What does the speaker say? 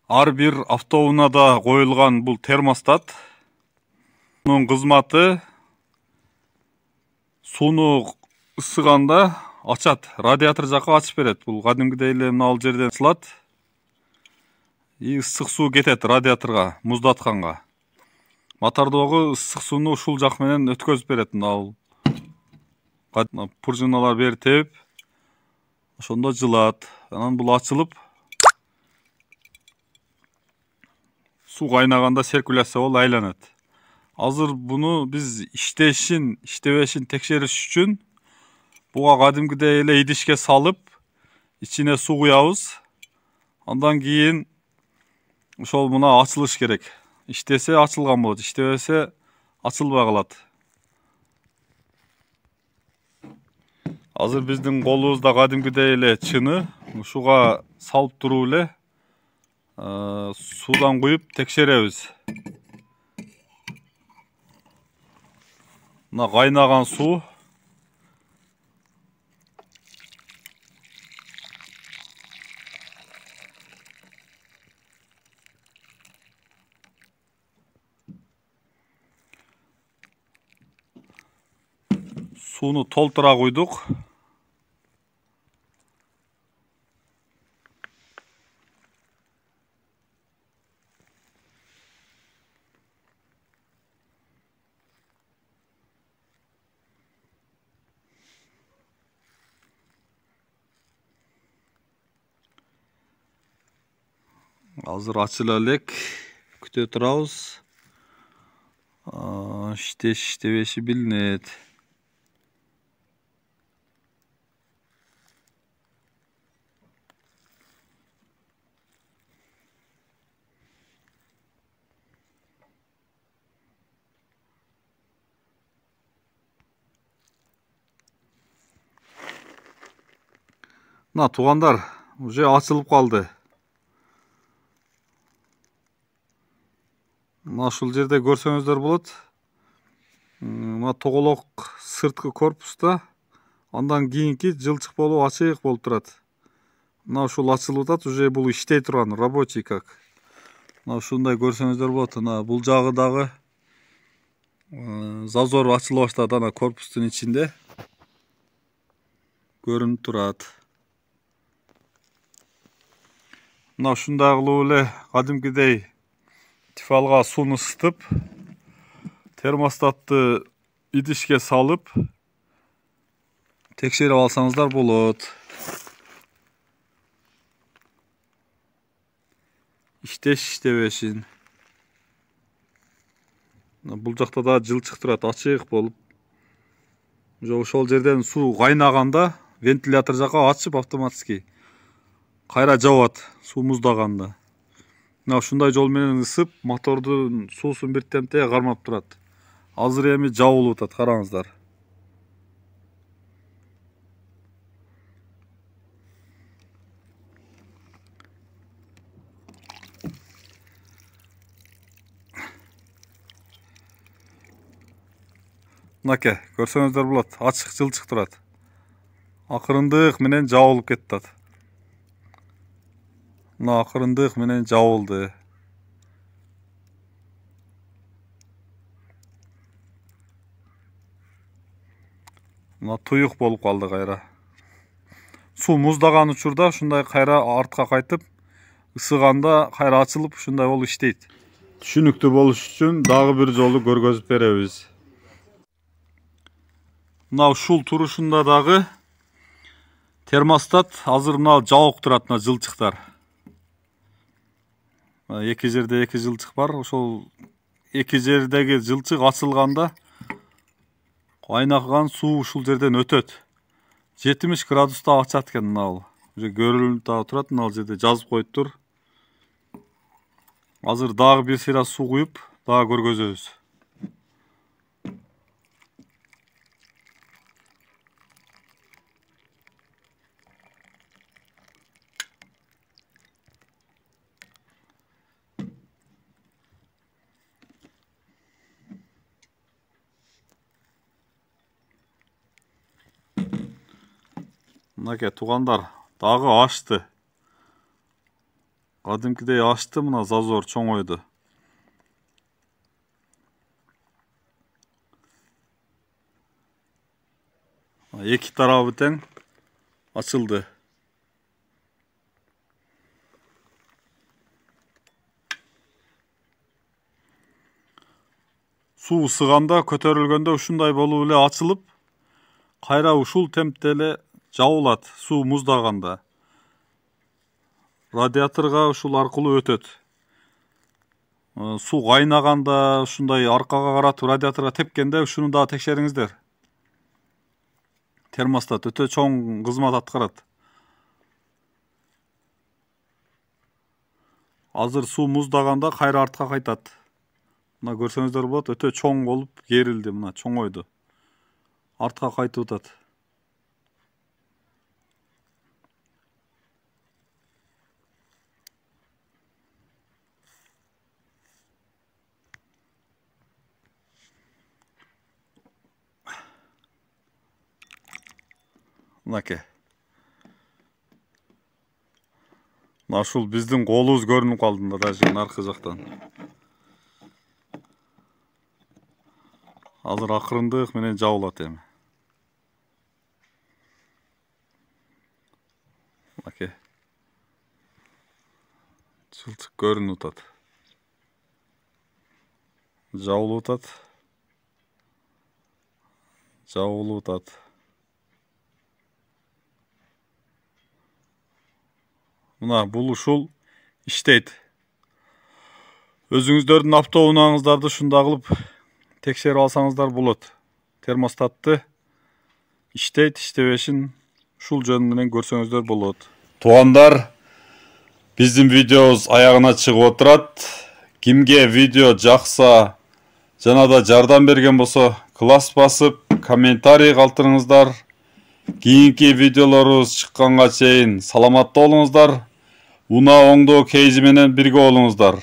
Ар бир автоунаада коюлган бул термостат. Мунун кызматы сууну ысыганда ачат, радиатор жакка ачып берет. Бул кадимкидей эле мына жерден ысылат. Ысык суу кетет радиаторга, муздатканга. Мотордогу ысык сууну ушул жак менен өткөзүп берет. Мына пружиналар бери тебип, ошондо жылат. Анан бул ачылып, суу кайнаганда циркуляция болуп айланат. Азыр буну биз иштешин, иштебешин текшериш үчүн буга кадимкидей эле идишке салып, ичине суу куябыз. Андан кийин ошол мына ачылыш керек. Иштесе ачылган болот, иштебесе ачылбай калат. Азыр биздин колубузда кадимкидей эле чыны, ушуга салып туруп эле суудан куюп текшеребиз. Мына кайнаган суу. Сууну толтура куйдук. Азыр ачыла элек, күтө турабыз. Иштеш иштебеши билинет. Мына туугандар, уже ачылып калды. Мына ушул жерде көрсөңүздөр болот. Мына тоголок сырткы корпуста, андан кийинки жылчык болуп ачык болуп турат. Мына ушул ачылып атат, уже бул иштей турган, рабочий как. Мына ушундай көрсөңүздөр болот. Мына бул жагы дагы зазор ачыла баштады, ана корпустун ичинде көрүнүп турат. Мына ушундай кылып эле кадимкидей тефалга сууну ысытып, термостатты идишке салып текшерип алсаңыздар болот. Иштеш иштебешин. Бул жакта да жылчык турат, ачык болуп. Ошол жерден суу кайнаганда вентилятор жакка ачып автоматически кайра жабат суу муздаганда. Мына ушундай жол менен ысып, мотордун суусун биртемте кармап турат. Азыр эми жабылып атат, караңыздар. Мынаке, көрсөңүздөр болот, ачык жылчык турат. Акырындык менен жабылып кетет. Мына акырындык менен жабылды. Мына туюк болуп калды кайра. Суу муздаган учурда ушундай кайра артка кайтып, ысыганда кайра ачылып ушундай болуп иштейт. Түшүнүктүү болуш үчүн дагы бир жолу көргөзүп беребиз. Мына ушул турушунда дагы термостат азыр мына жабык турат, мына жылчыктар. Эки жерде эки жылчык бар. Ошол эки жердеги жылчык ачылганда кайнаган суу ушул жерден өтөт. 70 градуста ачат экен мына бул. Уже көрүнүп дагы турат, мына жерде жазып коюптур. Азыр дагы бир сыйра суу куюп, дагы көргөзөбүз. Мынаке туугандар, дагы ашты. Кадимкидей ашты, мына зазор чоңойду. Эки тарабы тең açıldı. Суу ысыганда, көтөрүлгөндө ушундай болуп эле ачылып, кайра ушул темпте эле жабылат. Суу муздаганда радиаторго ушул аркылуу өтөт. Суу кайнаганда, ушундай аркага каратып радиаторго тепкенде ушуну да текшериңиздер. Термостат өтө чоң кызмат аткарат. Азыр суу муздаганда кайра артка кайтат. Мына көрсөңүздөр болот, өтө чоң болуп керилди, мына чоңойду. Артка кайтып атат. Мынаке. Мына ушул биздин колубуз көрүнүп калды даже аркы жактан. Азыр акырындык менен жабылат эми. Мынаке. Чылчык көрүнүп атат. Жабылып атат. Жабылып атат. Мына бул ушул иштейт. Өзүңүздөрдүн автоунааңыздарды ушундай кылып текшерип алсаңыздар болот. Термостатты иштейт, иштебешин ушул жөн менен көрсөңүздөр болот. Туугандар, биздин видеобуз аягына чыгып отурат. Кимге видео жакса жана да жардам берген болсо, класс басып, комментарий калтырыңыздар. Кийинки видеолорубуз чыкканга чейин саламатта болуңуздар. Унаа оңдоо кейжи менен бирге болуңуздар.